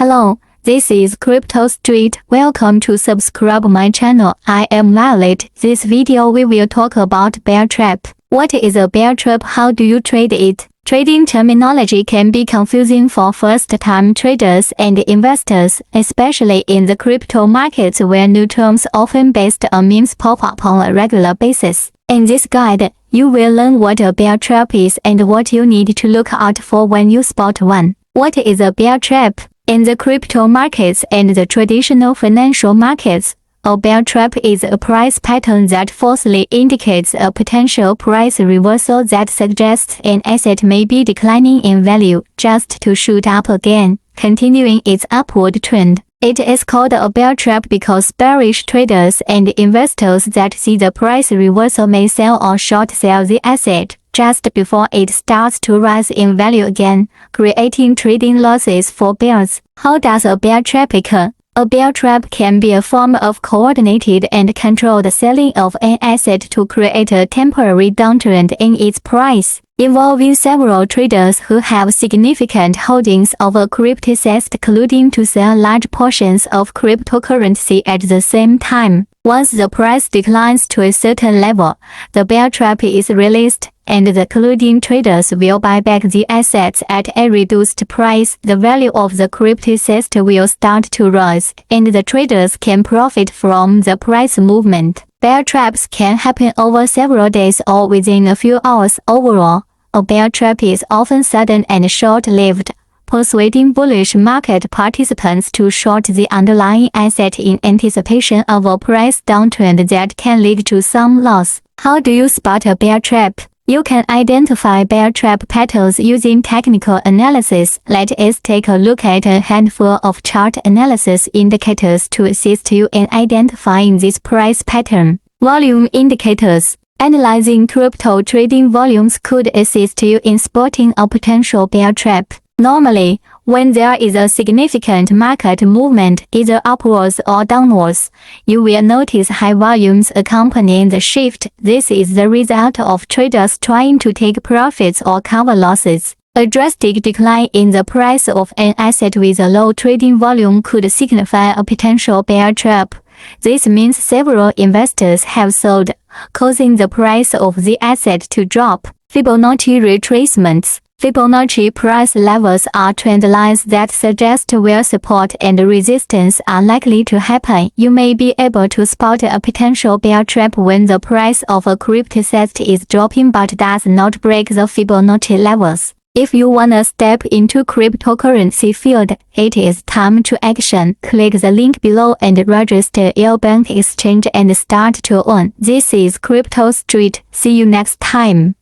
Hello, this is Crypto Street. Welcome to subscribe my channel. I am Violet. This video we will talk about bear trap. What is a bear trap? How do you trade it? Trading terminology can be confusing for first-time traders and investors, especially in the crypto markets where new terms often based on memes pop up on a regular basis. In this guide, you will learn what a bear trap is and what you need to look out for when you spot one. What is a bear trap? In the crypto markets and the traditional financial markets, a bear trap is a price pattern that falsely indicates a potential price reversal that suggests an asset may be declining in value just to shoot up again, continuing its upward trend. It is called a bear trap because bearish traders and investors that see the price reversal may sell or short sell the asset just before it starts to rise in value again, creating trading losses for bears. How does a bear trap occur? A bear trap can be a form of coordinated and controlled selling of an asset to create a temporary downtrend in its price, involving several traders who have significant holdings of a crypto asset colluding to sell large portions of cryptocurrency at the same time. Once the price declines to a certain level, the bear trap is released, and the colluding traders will buy back the assets at a reduced price. The value of the crypto asset will start to rise, and the traders can profit from the price movement. Bear traps can happen over several days or within a few hours. Overall, a bear trap is often sudden and short-lived, persuading bullish market participants to short the underlying asset in anticipation of a price downtrend that can lead to some loss. How do you spot a bear trap? You can identify bear trap patterns using technical analysis. Let us take a look at a handful of chart analysis indicators to assist you in identifying this price pattern. Volume indicators. Analyzing crypto trading volumes could assist you in spotting a potential bear trap. Normally, when there is a significant market movement, either upwards or downwards, you will notice high volumes accompanying the shift. This is the result of traders trying to take profits or cover losses. A drastic decline in the price of an asset with a low trading volume could signify a potential bear trap. This means several investors have sold, causing the price of the asset to drop. Fibonacci retracements. Fibonacci price levels are trend lines that suggest where support and resistance are likely to happen. You may be able to spot a potential bear trap when the price of a crypto asset is dropping but does not break the Fibonacci levels. If you wanna step into cryptocurrency field, it is time to action. Click the link below and register Lbank exchange and start to earn. This is Crypto Street. See you next time.